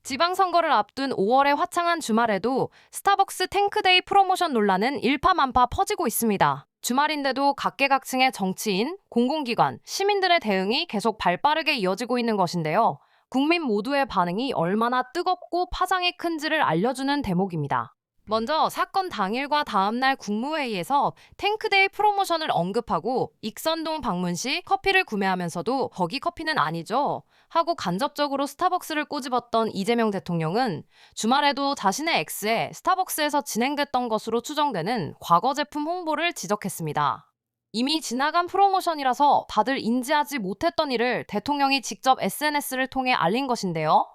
지방선거를 앞둔 5월의 화창한 주말에도 스타벅스 탱크데이 프로모션 논란은 일파만파 퍼지고 있습니다. 주말인데도 각계각층의 정치인, 공공기관, 시민들의 대응이 계속 발빠르게 이어지고 있는 것인데요. 국민 모두의 반응이 얼마나 뜨겁고 파장이 큰지를 알려주는 대목입니다. 먼저 사건 당일과 다음날 국무회의에서 탱크데이 프로모션을 언급하고 익선동 방문 시 커피를 구매하면서도 거기 커피는 아니죠 하고 간접적으로 스타벅스를 꼬집었던 이재명 대통령은 주말에도 자신의 X에 스타벅스에서 진행됐던 것으로 추정되는 과거 제품 홍보를 지적했습니다. 이미 지나간 프로모션이라서 다들 인지하지 못했던 일을 대통령이 직접 SNS를 통해 알린 것인데요.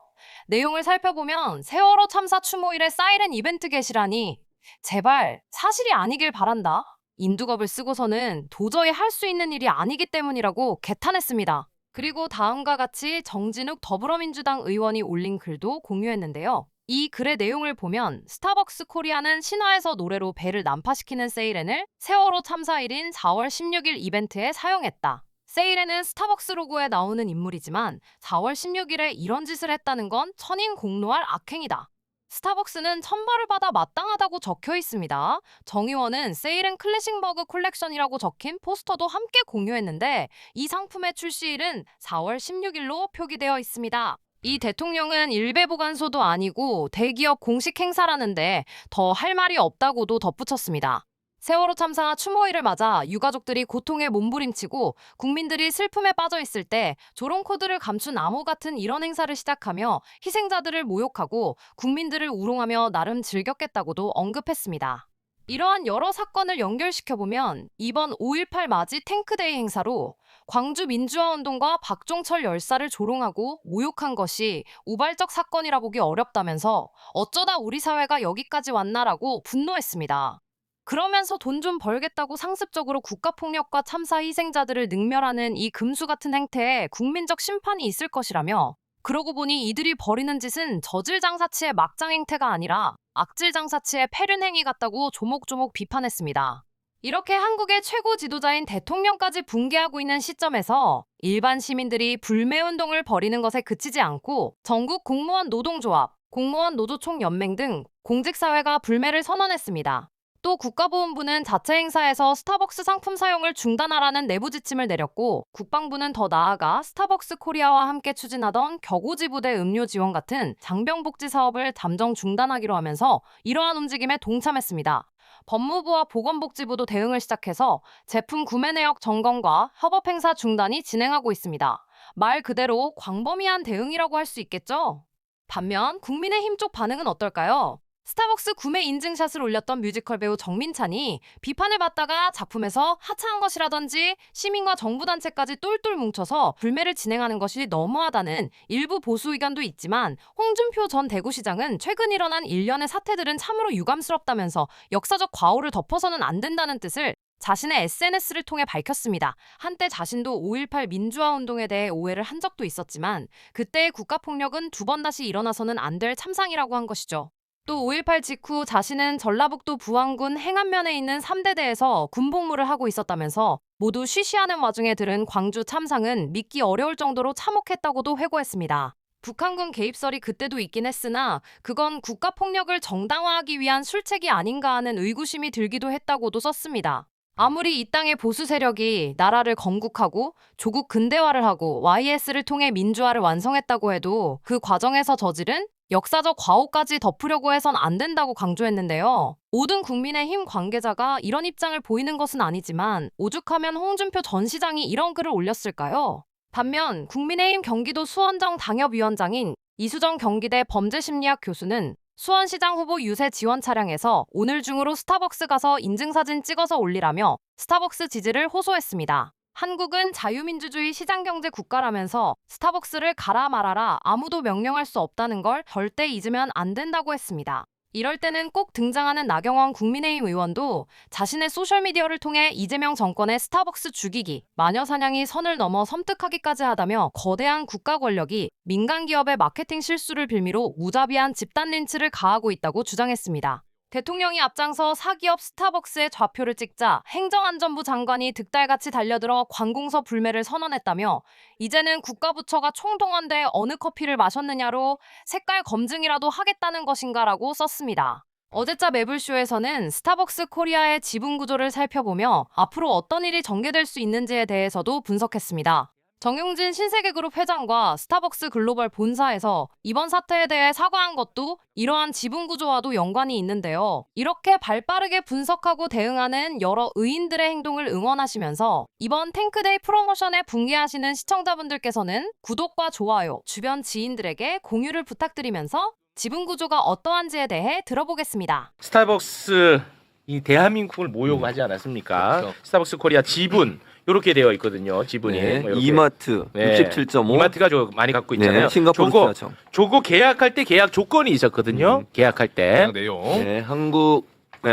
내용을 살펴보면 세월호 참사 추모일에 사이렌 이벤트 게시라니 제발 사실이 아니길 바란다. 인두겁을 쓰고서는 도저히 할 수 있는 일이 아니기 때문이라고 개탄했습니다. 그리고 다음과 같이 정진욱 더불어민주당 의원이 올린 글도 공유했는데요. 이 글의 내용을 보면 스타벅스 코리아는 신화에서 노래로 배를 난파시키는 세이렌을 세월호 참사일인 4월 16일 이벤트에 사용했다. 세일에는 스타벅스 로고에 나오는 인물이지만 4월 16일에 이런 짓을 했다는 건 천인공노할 악행이다. 스타벅스는 천벌을 받아 마땅하다고 적혀 있습니다. 정 의원은 세일은 클래식머그 콜렉션이라고 적힌 포스터도 함께 공유했는데 이 상품의 출시일은 4월 16일로 표기되어 있습니다. 이 대통령은 일베 보관소도 아니고 대기업 공식 행사라는데 더 할 말이 없다고도 덧붙였습니다. 세월호 참사 추모일을 맞아 유가족들이 고통에 몸부림치고 국민들이 슬픔에 빠져 있을 때 조롱 코드를 감춘 암호 같은 이런 행사를 시작하며 희생자들을 모욕하고 국민들을 우롱하며 나름 즐겼겠다고도 언급했습니다. 이러한 여러 사건을 연결시켜보면 이번 5.18 맞이 탱크데이 행사로 광주 민주화운동과 박종철 열사를 조롱하고 모욕한 것이 우발적 사건이라 보기 어렵다면서 어쩌다 우리 사회가 여기까지 왔나라고 분노했습니다. 그러면서 돈 좀 벌겠다고 상습적으로 국가폭력과 참사 희생자들을 능멸하는 이 금수 같은 행태에 국민적 심판이 있을 것이라며 그러고 보니 이들이 벌이는 짓은 저질장사치의 막장 행태가 아니라 악질장사치의 폐륜행위 같다고 조목조목 비판했습니다. 이렇게 한국의 최고 지도자인 대통령까지 붕괴하고 있는 시점에서 일반 시민들이 불매운동을 벌이는 것에 그치지 않고 전국 공무원 노동조합, 공무원 노조총연맹 등 공직사회가 불매를 선언했습니다. 또 국가보훈부는 자체 행사에서 스타벅스 상품 사용을 중단하라는 내부 지침을 내렸고 국방부는 더 나아가 스타벅스 코리아와 함께 추진하던 격오지부대 음료 지원 같은 장병복지 사업을 잠정 중단하기로 하면서 이러한 움직임에 동참했습니다. 법무부와 보건복지부도 대응을 시작해서 제품 구매 내역 점검과 협업 행사 중단이 진행하고 있습니다. 말 그대로 광범위한 대응이라고 할 수 있겠죠? 반면 국민의힘 쪽 반응은 어떨까요? 스타벅스 구매 인증샷을 올렸던 뮤지컬 배우 정민찬이 비판을 받다가 작품에서 하차한 것이라든지 시민과 정부단체까지 똘똘 뭉쳐서 불매를 진행하는 것이 너무하다는 일부 보수 의견도 있지만 홍준표 전 대구시장은 최근 일어난 일련의 사태들은 참으로 유감스럽다면서 역사적 과오를 덮어서는 안 된다는 뜻을 자신의 SNS를 통해 밝혔습니다. 한때 자신도 5.18 민주화운동에 대해 오해를 한 적도 있었지만 그때의 국가폭력은 두 번 다시 일어나서는 안 될 참상이라고 한 것이죠. 또 5.18 직후 자신은 전라북도 부안군 행안면에 있는 3대대에서 군복무를 하고 있었다면서 모두 쉬쉬하는 와중에 들은 광주 참상은 믿기 어려울 정도로 참혹했다고도 회고했습니다. 북한군 개입설이 그때도 있긴 했으나 그건 국가폭력을 정당화하기 위한 술책이 아닌가 하는 의구심이 들기도 했다고도 썼습니다. 아무리 이 땅의 보수 세력이 나라를 건국하고 조국 근대화를 하고 YS를 통해 민주화를 완성했다고 해도 그 과정에서 저지른 역사적 과오까지 덮으려고 해선 안 된다고 강조했는데요. 모든 국민의힘 관계자가 이런 입장을 보이는 것은 아니지만 오죽하면 홍준표 전 시장이 이런 글을 올렸을까요? 반면 국민의힘 경기도 수원정 당협위원장인 이수정 경기대 범죄심리학 교수는 수원시장 후보 유세 지원 차량에서 오늘 중으로 스타벅스 가서 인증사진 찍어서 올리라며 스타벅스 지지를 호소했습니다. 한국은 자유민주주의 시장경제 국가라면서 스타벅스를 가라 말아라 아무도 명령할 수 없다는 걸 절대 잊으면 안 된다고 했습니다. 이럴 때는 꼭 등장하는 나경원 국민의힘 의원도 자신의 소셜미디어를 통해 이재명 정권의 스타벅스 죽이기, 마녀사냥이 선을 넘어 섬뜩하기까지 하다며 거대한 국가 권력이 민간 기업의 마케팅 실수를 빌미로 무자비한 집단 린치를 가하고 있다고 주장했습니다. 대통령이 앞장서 사기업 스타벅스의 좌표를 찍자 행정안전부 장관이 득달같이 달려들어 관공서 불매를 선언했다며 이제는 국가부처가 총동원돼 어느 커피를 마셨느냐로 색깔 검증이라도 하겠다는 것인가라고 썼습니다. 어제자 매불쇼에서는 스타벅스 코리아의 지분 구조를 살펴보며 앞으로 어떤 일이 전개될 수 있는지에 대해서도 분석했습니다. 정용진 신세계그룹 회장과 스타벅스 글로벌 본사에서 이번 사태에 대해 사과한 것도 이러한 지분 구조와도 연관이 있는데요. 이렇게 발빠르게 분석하고 대응하는 여러 의인들의 행동을 응원하시면서 이번 탱크데이 프로모션에 붕괴하시는 시청자분들께서는 구독과 좋아요, 주변 지인들에게 공유를 부탁드리면서 지분 구조가 어떠한지에 대해 들어보겠습니다. 스타벅스 이 대한민국을 모욕하지 않았습니까? 그렇죠. 스타벅스 코리아 지분 이렇게 되어 있거든요. 지분이 네, 뭐 이렇게. 이마트 67.5. 이마트가 많이 갖고 있잖아요. 네, 싱가포르 저거, 투자청. 저거 계약할 때 계약 조건이 있었거든요. 계약할 때. 내용. 네, 한국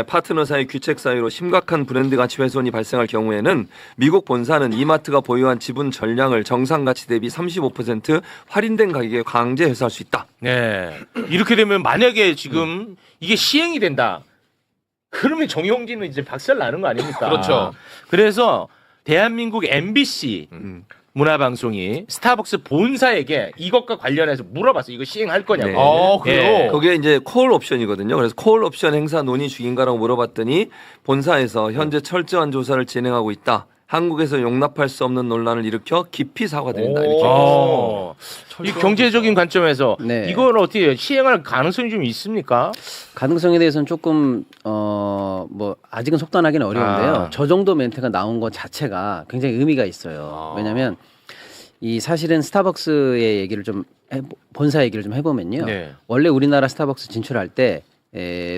파트너 사이 귀책 사유로 심각한 브랜드 가치 훼손이 발생할 경우에는 미국 본사는 이마트가 보유한 지분 전량을 정상 가치 대비 35% 할인된 가격에 강제 회수할 수 있다. 네. 이렇게 되면 만약에 지금 이게 시행이 된다. 그러면 정용진은 이제 박살 나는 거 아닙니까? 그렇죠. 그래서 대한민국 MBC 문화방송이 스타벅스 본사에게 이것과 관련해서 물어봤어. 이거 시행할 거냐고. 네. 그래요? 거기에 이제 콜 옵션이거든요. 그래서 콜 옵션 행사 논의 중인가라고 물어봤더니 본사에서 현재 철저한 조사를 진행하고 있다. 한국에서 용납할 수 없는 논란을 일으켜 깊이 사과드린다. 이렇게 이 경제적인 관점에서 네. 이건 어떻게 시행할 가능성이 좀 있습니까? 가능성에 대해서는 조금 뭐 아직은 속단하기는 어려운데요. 아. 저 정도 멘트가 나온 것 자체가 굉장히 의미가 있어요. 왜냐하면 이 사실은 스타벅스의 얘기를 좀 본사 얘기를 좀 해보면요. 네. 원래 우리나라 스타벅스 진출할 때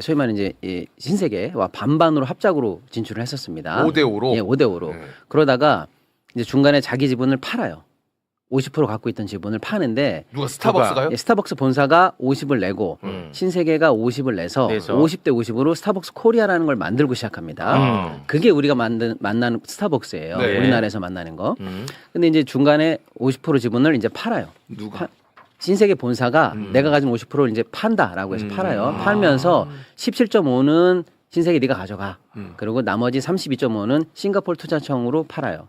소위 말하는 이제 신세계와 반반으로 합작으로 진출을 했었습니다. 5대5로? 예, 5대5로. 네. 그러다가 이제 중간에 자기 지분을 팔아요. 50% 갖고 있던 지분을 파는데 누가 스타벅스가요? 예, 스타벅스 본사가 50을 내고 신세계가 50을 내서 내서. 50대 50으로 스타벅스 코리아라는 걸 만들고 시작합니다. 그게 우리가 만나는 스타벅스예요. 네. 우리나라에서 만나는 거. 근데 이제 중간에 50% 지분을 이제 팔아요. 누가? 신세계 본사가 내가 가진 50%를 이제 판다라고 해서 팔아요. 팔면서 17.5는 신세계 네가 가져가. 그리고 나머지 32.5는 싱가포르 투자청으로 팔아요.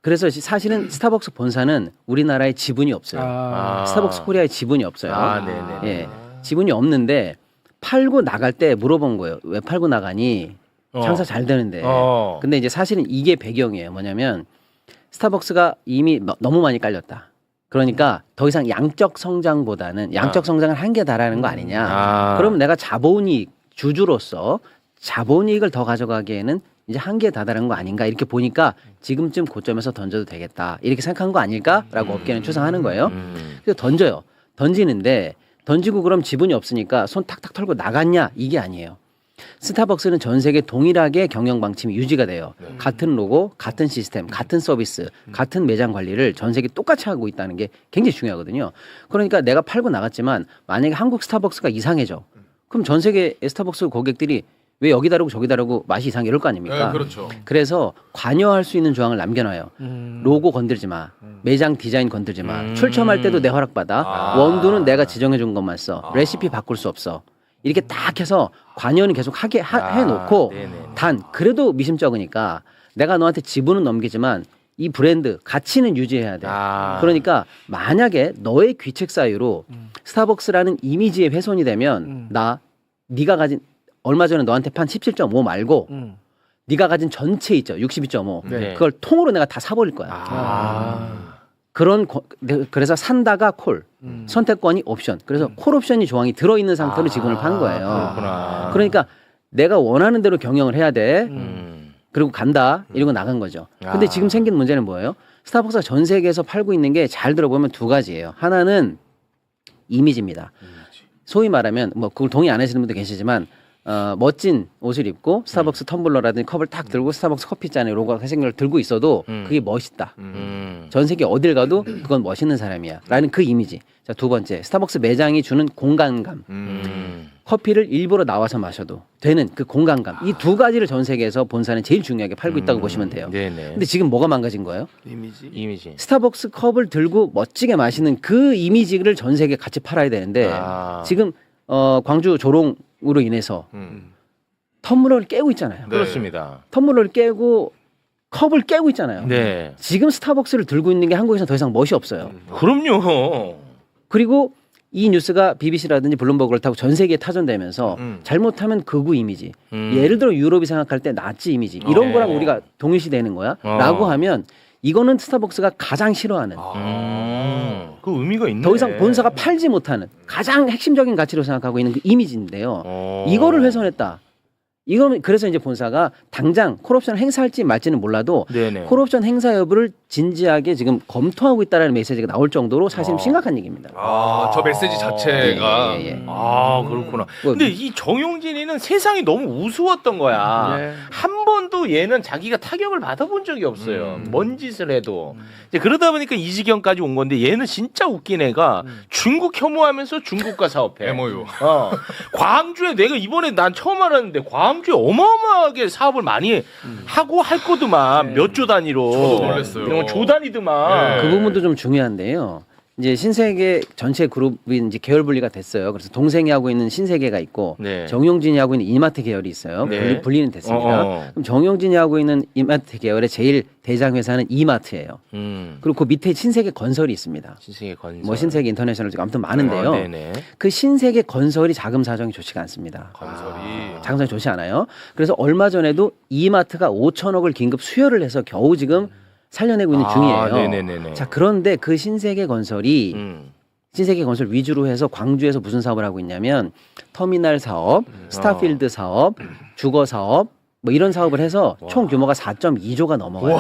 그래서 사실은 스타벅스 본사는 우리나라에 지분이 없어요. 스타벅스 코리아에 지분이 없어요. 네네. 예, 지분이 없는데 팔고 나갈 때 물어본 거예요. 왜 팔고 나가니? 장사 잘 되는데. 근데 이제 사실은 이게 배경이에요. 뭐냐면 스타벅스가 이미 너무 많이 깔렸다. 그러니까 더 이상 양적 성장보다는 양적 성장을 한계에 달하는 거 아니냐. 그럼 내가 자본이익 주주로서 자본이익을 더 가져가기에는 이제 한계에 다다른 거 아닌가 이렇게 보니까 지금쯤 고점에서 던져도 되겠다 이렇게 생각한 거 아닐까라고 업계는 추상하는 거예요. 그래서 던져요. 던지는데 던지고 그럼 지분이 없으니까 손 탁탁 털고 나갔냐 이게 아니에요. 스타벅스는 전 세계 동일하게 경영 방침이 유지가 돼요. 같은 로고, 같은 시스템, 같은 서비스, 같은 매장 관리를 전 세계 똑같이 하고 있다는 게 굉장히 중요하거든요. 그러니까 내가 팔고 나갔지만 만약에 한국 스타벅스가 이상해져. 그럼 전 세계 스타벅스 고객들이 왜 여기 다르고 저기 다르고 맛이 이상해 이럴 거 아닙니까? 네, 그렇죠. 그래서 관여할 수 있는 조항을 남겨놔요. 로고 건들지 마. 매장 디자인 건들지 마. 출점할 때도 내 허락받아. 원두는 내가 지정해 준 것만 써. 레시피 바꿀 수 없어. 이렇게 딱 해서 관여는 계속 해놓고 단 그래도 미심쩍으니까 내가 너한테 지분은 넘기지만 이 브랜드 가치는 유지해야 돼. 그러니까 만약에 너의 귀책 사유로 스타벅스라는 이미지의 훼손이 되면 네가 가진 얼마 전에 너한테 판 17.5 말고 네가 가진 전체 있죠. 62.5. 네. 그걸 통으로 내가 다 사버릴 거야. 그래서 산다가 콜, 선택권이 옵션. 그래서 콜 옵션이 조항이 들어있는 상태로 지분을 판 거예요. 그렇구나. 그러니까 내가 원하는 대로 경영을 해야 돼. 그리고 간다. 이러고 나간 거죠. 근데 지금 생긴 문제는 뭐예요? 스타벅스가 전 세계에서 팔고 있는 게 잘 들어보면 두 가지예요. 하나는 이미지입니다. 소위 말하면 뭐 그걸 동의 안 하시는 분도 계시지만 멋진 옷을 입고 스타벅스 텀블러라든지 컵을 딱 들고 스타벅스 커피잔에 로고가 생긴 걸 들고 있어도 그게 멋있다. 전 세계 어딜 가도 그건 멋있는 사람이야. 라는 그 이미지. 자, 두 번째, 스타벅스 매장이 주는 공간감. 커피를 일부러 나와서 마셔도 되는 그 공간감. 이 두 가지를 전 세계에서 본사는 제일 중요하게 팔고 있다고 보시면 돼요. 네네. 근데 지금 뭐가 망가진 거예요? 이미지. 스타벅스 컵을 들고 멋지게 마시는 그 이미지를 전 세계에 같이 팔아야 되는데 지금 광주 조롱으로 인해서 터미널을 깨고 있잖아요. 네. 그렇습니다. 터미널을 깨고 컵을 깨고 있잖아요. 네. 지금 스타벅스를 들고 있는 게 한국에서는 더 이상 멋이 없어요. 그럼요. 그리고 이 뉴스가 BBC라든지 블룸버그를 타고 전 세계에 타전되면서 음. 잘못하면 극우 이미지, 예를 들어 유럽이 생각할 때 나치 이미지 이런 거랑 우리가 동일시되는 거야 라고 하면 이거는 스타벅스가 가장 싫어하는 그 의미가 있네. 더 이상 본사가 팔지 못하는 가장 핵심적인 가치로 생각하고 있는 그 이미지인데요. 이거를 훼손했다. 이거는 그래서 이제 본사가 당장 콜옵션을 행사할지 말지는 몰라도 네네. 콜옵션 행사 여부를 진지하게 지금 검토하고 있다라는 메시지가 나올 정도로 사실 심각한 얘기입니다. 저 메시지 자체가 예. 아 그렇구나. 뭐, 근데 이 정용진이는 세상이 너무 우스웠던 거야. 네. 한 번도 얘는 자기가 타격을 받아본 적이 없어요. 뭔 짓을 해도. 이제 그러다 보니까 이 지경까지 온 건데 얘는 진짜 웃긴 애가 중국 혐오하면서 중국과 사업해. MOU. 광주에 내가 이번에 난 처음 알았는데 광주에 어마어마하게 사업을 많이 하고 할 거더만 몇 조 단위로. 저도 놀랐어요. 이런 거 조 단위더만. 그 부분도 좀 중요한데요. 이제 신세계 전체 그룹이 이제 계열 분리가 됐어요. 그래서 동생이 하고 있는 신세계가 있고 네. 정용진이 하고 있는 이마트 계열이 있어요. 네. 분리는 됐습니다. 그럼 정용진이 하고 있는 이마트 계열의 제일 대장 회사는 이마트예요. 그리고 그 밑에 신세계 건설이 있습니다. 신세계 건설. 뭐 신세계 인터내셔널 아무튼 많은데요. 네네. 그 신세계 건설이 자금 사정이 좋지가 않습니다. 건설이 자금 사정이 좋지 않아요. 그래서 얼마 전에도 이마트가 5천억을 긴급 수혈을 해서 겨우 지금 살려내고 있는 중이에요. 네네네네. 자, 그런데 그 신세계 건설이 신세계 건설 위주로 해서 광주에서 무슨 사업을 하고 있냐면 터미널 사업, 스타필드 사업, 주거 사업 뭐 이런 사업을 해서 총 규모가 4.2조가 넘어가요.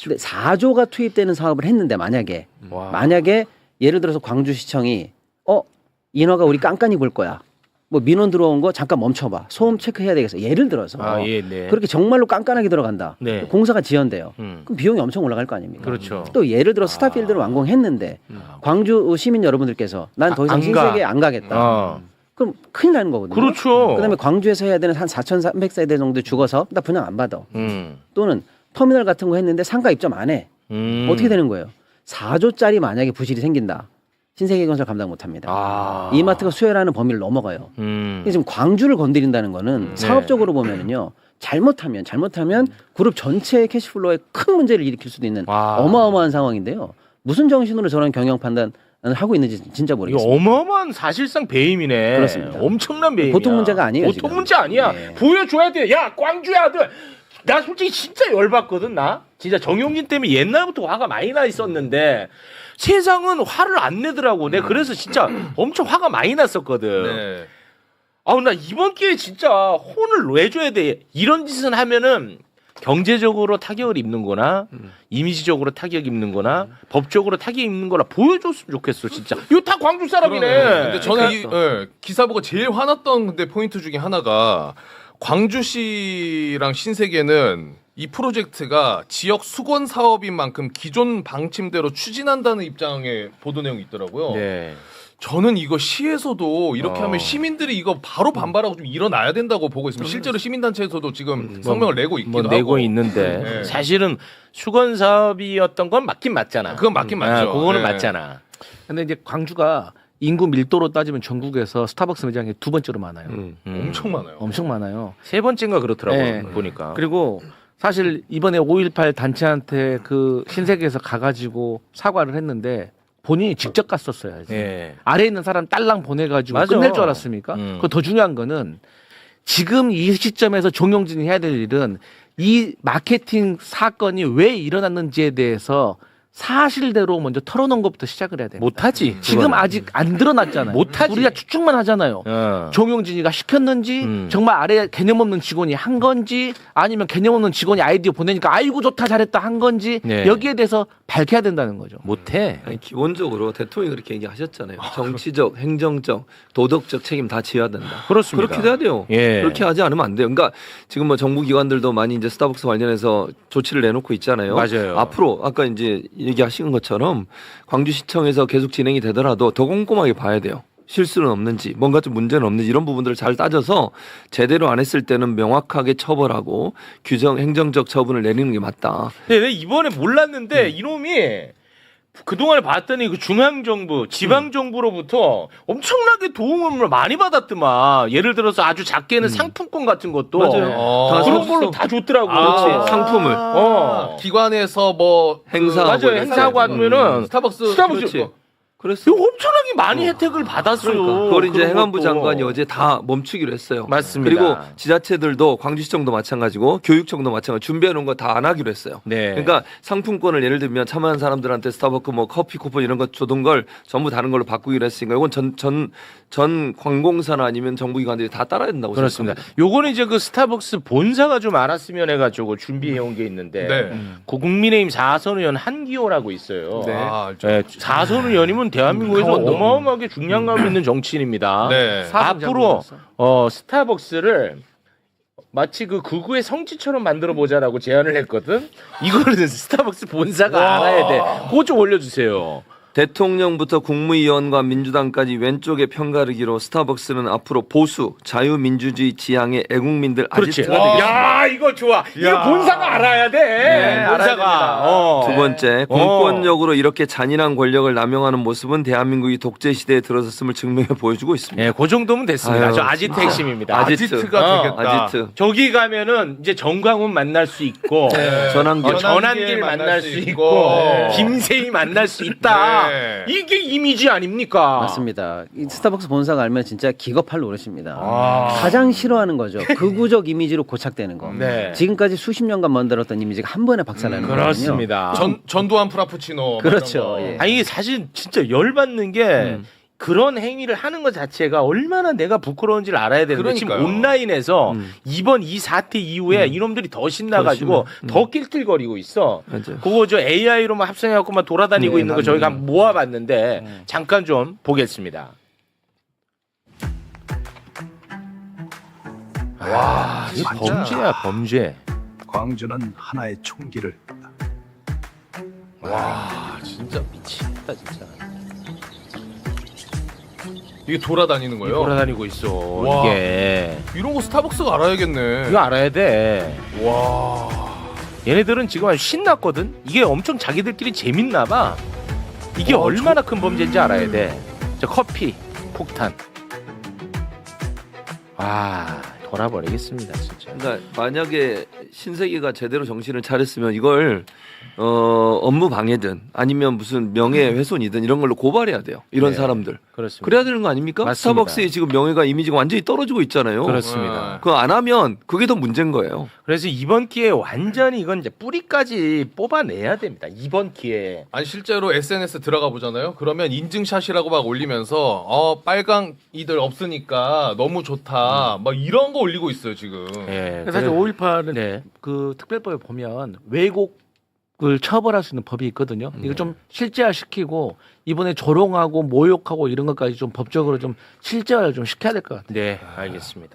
근데 4조가 투입되는 사업을 했는데 만약에 예를 들어서 광주시청이 인허가 우리 깐깐히 볼 거야. 뭐 민원 들어온 거 잠깐 멈춰봐. 소음 체크해야 되겠어. 예를 들어서 네. 그렇게 정말로 깐깐하게 들어간다. 네. 공사가 지연돼요. 그럼 비용이 엄청 올라갈 거 아닙니까? 그렇죠. 또 예를 들어 스타필드를 완공했는데 광주 시민 여러분들께서 난 더 이상 안 가. 신세계에 안 가겠다. 그럼 큰일 나는 거거든요. 그렇죠. 그다음에 광주에서 해야 되는 한 4,300세대 정도 주거사업 나 분양 안 받아. 또는 터미널 같은 거 했는데 상가 입점 안 해. 어떻게 되는 거예요? 4조짜리 만약에 부실이 생긴다. 신세계건설 감당 못합니다. 이마트가 수혈하는 범위를 넘어가요. 근데 지금 광주를 건드린다는 거는 사업적으로 보면은요. 잘못하면 그룹 전체의 캐시플로우에 큰 문제를 일으킬 수도 있는 어마어마한 상황인데요. 무슨 정신으로 저런 경영 판단을 하고 있는지 진짜 이거 모르겠습니다. 어마어마한 사실상 배임이네. 그렇습니다. 엄청난 배임이야. 보통 문제가 아니에요, 보통 지금. 문제 아니야. 네. 보여줘야 돼. 야 광주의 아들. 나 솔직히 진짜 열받거든 나. 진짜 정용진 때문에 옛날부터 화가 많이 나 있었는데 세상은 화를 안 내더라고. 내가 그래서 진짜 엄청 화가 많이 났었거든. 네. 나 이번 기회에 진짜 혼을 내줘야 돼. 이런 짓은 하면은 경제적으로 타격을 입는거나 이미지적으로 타격 입는거나 법적으로 타격 입는거나 보여줬으면 좋겠어 진짜. 이거 다 광주 사람이네. 그러네. 근데 저는 기사 보고 제일 화났던 근데 포인트 중에 하나가 광주시랑 신세계는 이 프로젝트가 지역 수건 사업인 만큼 기존 방침대로 추진한다는 입장의 보도 내용이 있더라고요. 네. 저는 이거 시에서도 이렇게 하면 시민들이 이거 바로 반발하고 좀 일어나야 된다고 보고 있습니다. 실제로 시민단체에서도 지금 성명을 내고 있기도 하고. 내고 있는데 네. 사실은 수건 사업이었던 건 맞긴 맞잖아. 그건 맞긴 맞죠. 그거는 네. 맞잖아. 근데 이제 광주가 인구 밀도로 따지면 전국에서 스타벅스 매장이 두 번째로 많아요. 엄청 많아요. 엄청 많아요. 세 번째인가 그렇더라고 네. 보니까. 그리고 사실 이번에 5.18 단체한테 그 신세계에서 가가지고 사과를 했는데 본인이 직접 갔었어야지. 예. 아래에 있는 사람 딸랑 보내가지고 맞아. 끝낼 줄 알았습니까? 그거 더 중요한 거는 지금 이 시점에서 정용진이 해야 될 일은 이 마케팅 사건이 왜 일어났는지에 대해서 사실대로 먼저 털어놓은 것부터 시작을 해야 돼요. 못하지. 지금 그거는. 아직 안 드러났잖아요. 못하지. 우리가 추측만 하잖아요. 정용진이가 시켰는지 정말 아래 개념 없는 직원이 한 건지 아니면 개념 없는 직원이 아이디어 보내니까 아이고 좋다 잘했다 한 건지 네. 여기에 대해서 밝혀야 된다는 거죠. 못해. 아니, 기본적으로 대통령이 그렇게 얘기하셨잖아요. 정치적, 행정적, 도덕적 책임 다 지어야 된다. 그렇습니다. 그렇게 돼야 돼요. 예. 그렇게 하지 않으면 안 돼요. 그러니까 지금 뭐 정부 기관들도 많이 이제 스타벅스 관련해서 조치를 내놓고 있잖아요. 맞아요. 앞으로 아까 이제 얘기하신 것처럼 광주시청에서 계속 진행이 되더라도 더 꼼꼼하게 봐야 돼요. 실수는 없는지, 뭔가 좀 문제는 없는지 이런 부분들을 잘 따져서 제대로 안 했을 때는 명확하게 처벌하고 행정적 처분을 내리는 게 맞다. 근데 왜 이번에 몰랐는데 이놈이 그동안에 봤더니 그 중앙정부, 지방정부로부터 엄청나게 도움을 많이 받았더만. 예를 들어서 아주 작게는 상품권 같은 것도. 맞아요. 다 그런 줬어. 걸로 다 줬더라고. 그렇지. 상품을. 기관에서 뭐 행사하고 맞아요. 이렇게. 행사하고 하면은 스타벅스 그렇지. 그랬어. 이거 엄청나게 많이 혜택을 받았어요. 그걸 이제 그런 행안부 것도. 장관이 어제 다 멈추기로 했어요. 맞습니다. 그리고 지자체들도 광주시청도 마찬가지고 교육청도 마찬가지 준비해 놓은 거 다 안 하기로 했어요. 네. 그러니까 상품권을 예를 들면 참여한 사람들한테 스타벅스 뭐 커피 쿠폰 이런 거 주던 걸 전부 다른 걸로 바꾸기로 했으니까 이건 전 관공사나 아니면 정부기관들이 다 따라야 된다고 그렇습니다. 생각합니다. 요거는 이제 그 스타벅스 본사가 좀 알았으면 해가지고 준비해 온 게 있는데 네. 그 국민의힘 4선 의원 한기호라고 있어요. 네. 아, 알죠. 네, 4선 의원이면 대한민국에서 강원도. 어마어마하게 중량감 있는 정치인입니다. 네. 앞으로 스타벅스를 마치 그 극우의 성지처럼 만들어 보자라고 제안을 했거든. 이거는 스타벅스 본사가 알아야 돼. 그거 좀 올려주세요. 대통령부터 국무위원과 민주당까지 왼쪽에 편가르기로 스타벅스는 앞으로 보수 자유민주주의 지향의 애국민들 그렇지. 아지트가 되겠습니다. 야, 이거 좋아. 이거 본사가 알아야 돼. 알아야 본사가. 두 번째, 공권력으로 이렇게 잔인한 권력을 남용하는 모습은 대한민국이 독재 시대에 들어섰음을 증명해 보여주고 있습니다. 예, 그 정도면 됐습니다. 아유, 저 아지트 핵심입니다. 아지트가 되겠다. 아지트. 저기 가면은 이제 정광훈 만날 수 있고, 전환길. 전환길 만날 수 있고, 네. 김세희 만날 수 있다. 네. 이게 이미지 아닙니까? 맞습니다. 이 스타벅스 본사가 알면 진짜 기겁할 노릇입니다. 아. 가장 싫어하는 거죠. 극우적 이미지로 고착되는 거. 네. 지금까지 수십 년간 만들었던 이미지가 한 번에 박살나는 거거든요. 그렇습니다. 전두환 프라푸치노. 그렇죠. 뭐 이런 거. 예. 아니 이게 사실 진짜 열받는 게 그런 행위를 하는 것 자체가 얼마나 내가 부끄러운지를 알아야 되는데 지금 그러니까요. 온라인에서 이번 이 사태 이후에 이놈들이 더 신나가지고 더 낄낄거리고 있어. 맞아요. 그거 저 AI로만 합성해갖고만 돌아다니고 있는 거 저희가 한번 모아봤는데 잠깐 좀 보겠습니다. 와, 이게 진짜. 범죄야 범죄. 광주는 하나의 총기를 와, 진짜 미치겠다 진짜. 이게 돌아다니는 거예요. 돌아다니고 있어 와. 이게. 이런 거 스타벅스가 알아야겠네. 이거 알아야 돼. 와. 얘네들은 지금 아주 신났거든. 이게 엄청 자기들끼리 재밌나 봐. 이게 얼마나 큰 범죄인지 알아야 돼. 저 커피 폭탄. 와, 돌아버리겠습니다 진짜. 그러니까 만약에 신세계가 제대로 정신을 차렸으면 이걸 업무 방해든 아니면 무슨 명예훼손이든 이런 걸로 고발해야 돼요. 이런 네. 사람들. 그렇습니다. 그래야 되는 거 아닙니까? 맞습니다. 스타벅스의 지금 명예가 이미지가 완전히 떨어지고 있잖아요. 그렇습니다. 그거 안 하면 그게 더 문제인 거예요. 그래서 이번 기회에 완전히 이건 이제 뿌리까지 뽑아내야 됩니다. 이번 기회에. 아니 실제로 SNS 들어가 보잖아요. 그러면 인증샷이라고 막 올리면서 빨강 이들 없으니까 너무 좋다. 막 이런 거 올리고 있어요 지금. 예, 사실 그래- 5.18은 네. 그 특별법에 보면 왜곡을 처벌할 수 있는 법이 있거든요. 이걸 좀 실제화시키고 이번에 조롱하고 모욕하고 이런 것까지 좀 법적으로 좀 실제화를 좀 시켜야 될 것 같아요. 네, 알겠습니다.